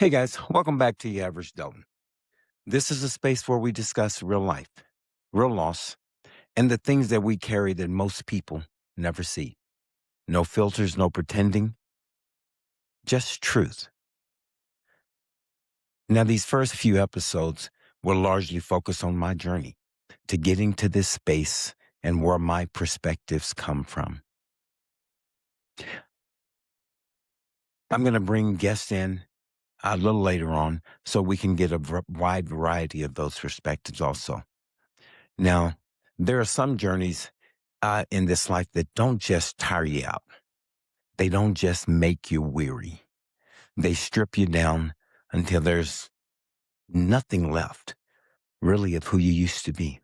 Hey guys, welcome back to The Average Delton. This is a space where we discuss real life, real loss, and the things that we carry that most people never see. No filters, no pretending, just truth. Now, these first few episodes will largely focus on my journey to getting to this space and where my perspectives come from. I'm going to bring guests in a little later on so we can get a wide variety of those perspectives also. Now, there are some journeys in this life that don't just tire you out. They don't just make you weary. They strip you down until there's nothing left, really, of who you used to be.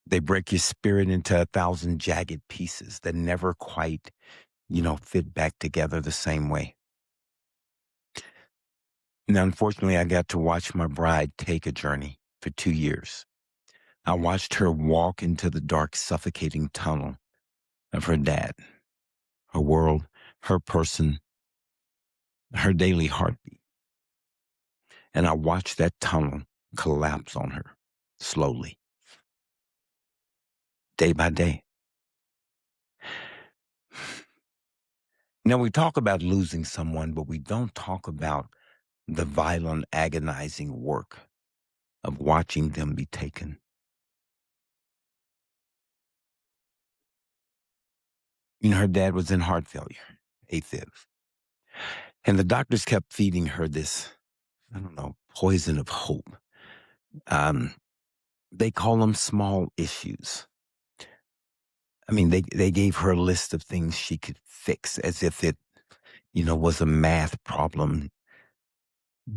They break your spirit into 1,000 jagged pieces that never quite, fit back together the same way. Now, unfortunately, I got to watch my bride take a journey for 2 years. I watched her walk into the dark, suffocating tunnel of her dad, her world, her person, her daily heartbeat. And I watched that tunnel collapse on her slowly, day by day. Now, we talk about losing someone, but we don't talk about the violent, agonizing work of watching them be taken. Her dad was in heart failure, AFib. And the doctors kept feeding her this, I don't know, poison of hope. Um, they call them small issues. I mean, they gave her a list of things she could fix as if it, was a math problem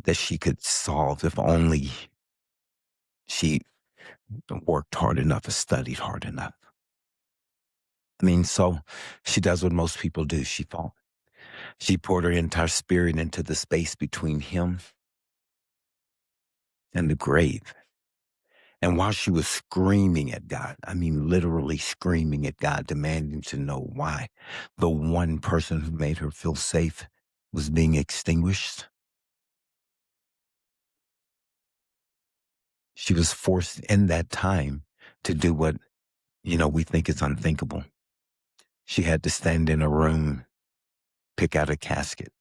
that she could solve if only she worked hard enough or studied hard enough. I mean, so she does what most people do. She fought. She poured her entire spirit into the space between him and the grave. And while she was screaming at God, I mean, literally screaming at God, demanding to know why the one person who made her feel safe was being extinguished, she was forced in that time to do what, we think is unthinkable. She had to stand in a room, pick out a casket.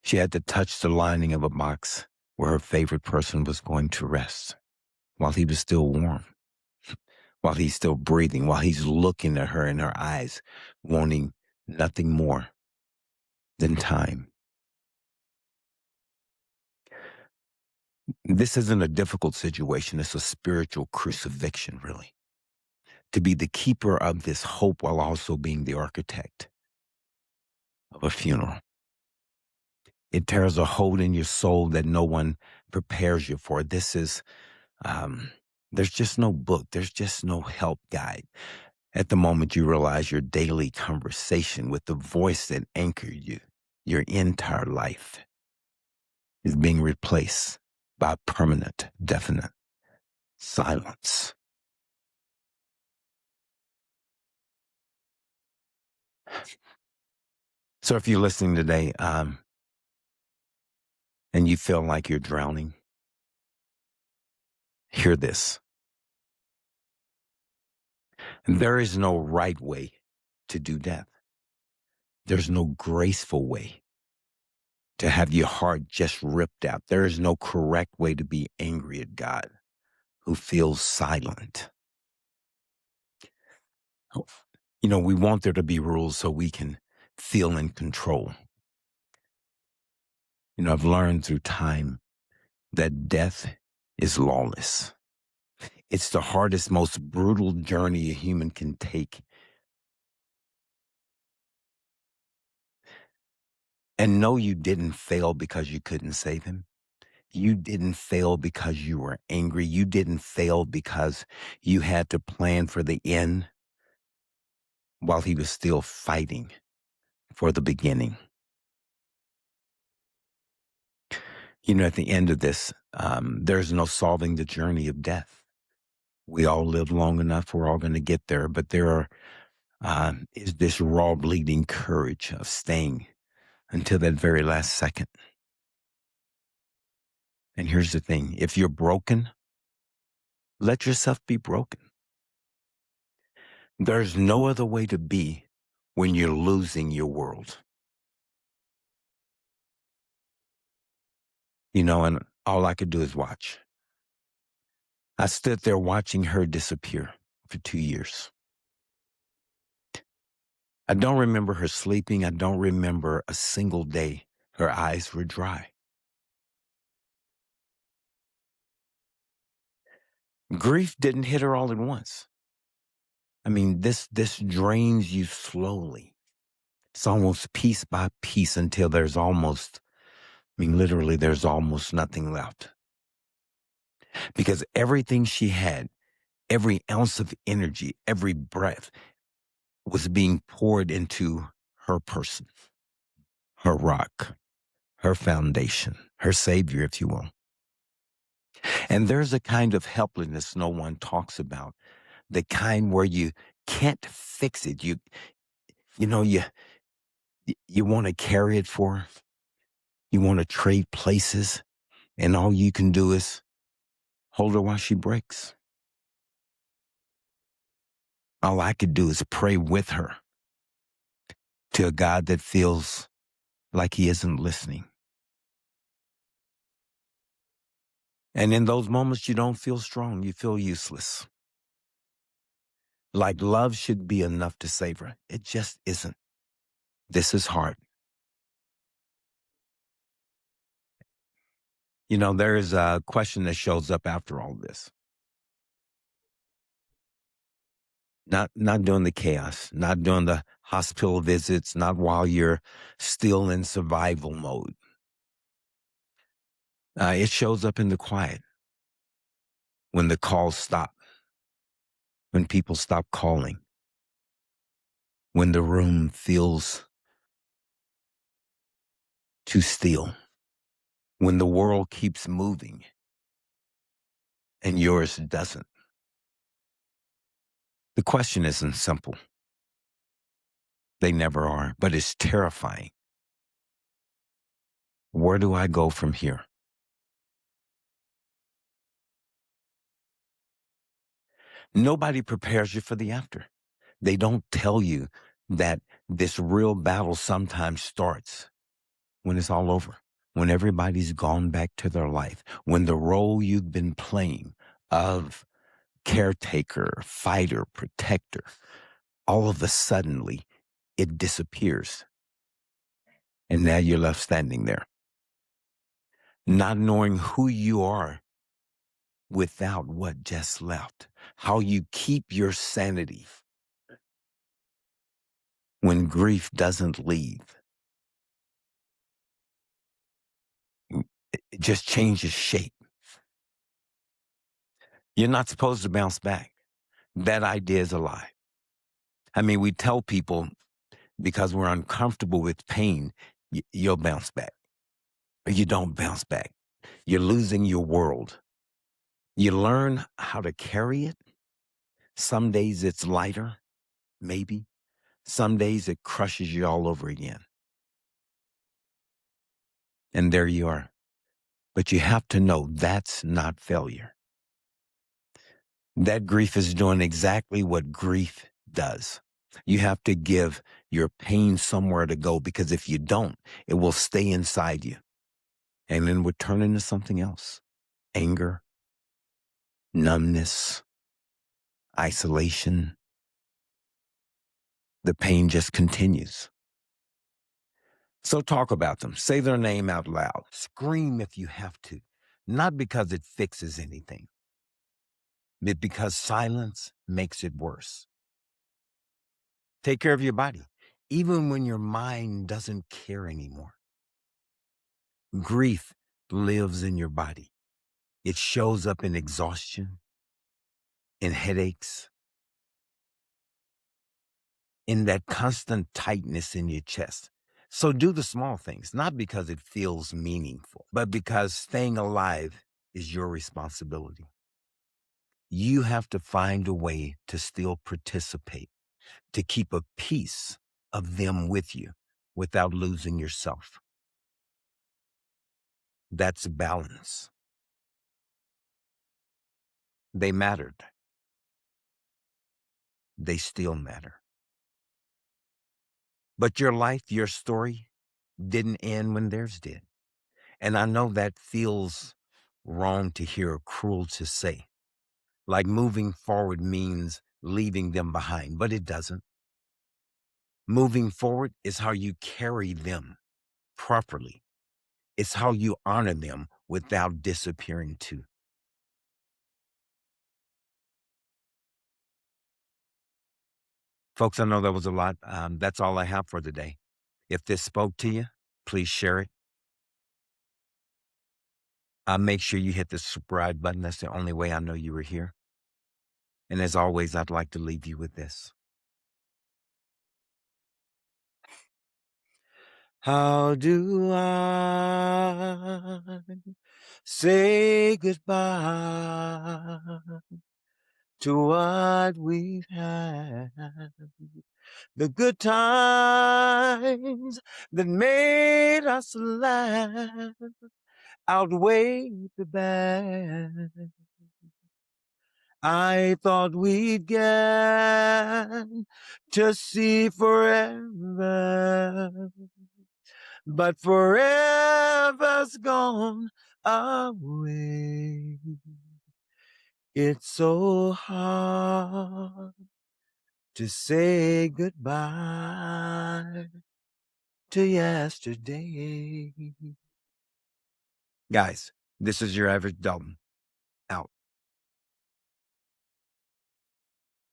She had to touch the lining of a box where her favorite person was going to rest while he was still warm, while he's still breathing, while he's looking at her in her eyes, wanting nothing more than time. This isn't a difficult situation. It's a spiritual crucifixion, really. To be the keeper of this hope while also being the architect of a funeral. It tears a hole in your soul that no one prepares you for. This is, there's just no book. There's just no help guide. At the moment you realize your daily conversation with the voice that anchored you, your entire life, is being replaced by permanent, definite silence. So if you're listening today, and you feel like you're drowning, hear this. There is no right way to do death. There's no graceful way to have your heart just ripped out. There is no correct way to be angry at God who feels silent. Oh, we want there to be rules so we can feel in control. I've learned through time that death is lawless. It's the hardest, most brutal journey a human can take. And no, you didn't fail because you couldn't save him. You didn't fail because you were angry. You didn't fail because you had to plan for the end while he was still fighting for the beginning. At the end of this, there's no solving the journey of death. We all live long enough. We're all going to get there. But there is this raw bleeding courage of staying until that very last second. And here's the thing, if you're broken, let yourself be broken. There's no other way to be when you're losing your world. And all I could do is watch. I stood there watching her disappear for 2 years. I don't remember her sleeping. I don't remember a single day her eyes were dry. Grief didn't hit her all at once. I mean, this drains you slowly. It's almost piece by piece until literally there's almost nothing left. Because everything she had, every ounce of energy, every breath was being poured into her person, her rock, her foundation, her savior, if you will. And there's a kind of helplessness no one talks about, the kind where you can't fix it. You want to carry it for her. You want to trade places, and all you can do is hold her while she breaks. All I could do is pray with her to a God that feels like he isn't listening. And in those moments, you don't feel strong. You feel useless. Like love should be enough to save her. It just isn't. This is hard. There is a question that shows up after all this. Not during the chaos, not during the hospital visits, not while you're still in survival mode. It shows up in the quiet, when the calls stop, when people stop calling, when the room feels too still, when the world keeps moving and yours doesn't. The question isn't simple. They never are, but it's terrifying. Where do I go from here? Nobody prepares you for the after. They don't tell you that this real battle sometimes starts when it's all over, when everybody's gone back to their life, when the role you've been playing of caretaker, fighter, protector, all of a suddenly it disappears. And now you're left standing there, not knowing who you are without what just left, how you keep your sanity when grief doesn't leave. It just changes shape. You're not supposed to bounce back. That idea is a lie. I mean, we tell people because we're uncomfortable with pain, you'll bounce back. But you don't bounce back. You're losing your world. You learn how to carry it. Some days it's lighter, maybe. Some days it crushes you all over again. And there you are. But you have to know that's not failure. That grief is doing exactly what grief does. You have to give your pain somewhere to go, because if you don't, it will stay inside you and then would turn into something else. Anger, numbness, isolation. The pain just continues. So talk about them. Say their name out loud. Scream if you have to. Not because it fixes anything, but because silence makes it worse. Take care of your body, even when your mind doesn't care anymore. Grief lives in your body. It shows up in exhaustion, in headaches, in that constant tightness in your chest. So do the small things, not because it feels meaningful, but because staying alive is your responsibility. You have to find a way to still participate, to keep a piece of them with you. without losing yourself. That's balance. They mattered. They still matter. But your life, your story didn't end when theirs did. And I know that feels wrong to hear or cruel to say. Like moving forward means leaving them behind, but it doesn't. Moving forward is how you carry them properly. It's how you honor them without disappearing too. Folks, I know that was a lot. That's all I have for today. If this spoke to you, please share it. Make sure you hit the subscribe button. That's the only way I know you were here. And as always, I'd like to leave you with this. How do I say goodbye to what we've had? The good times that made us laugh outweigh the bad. I thought we'd get to see forever, but forever's gone away. It's so hard to say goodbye to yesterday. Guys, this is your average Dalton.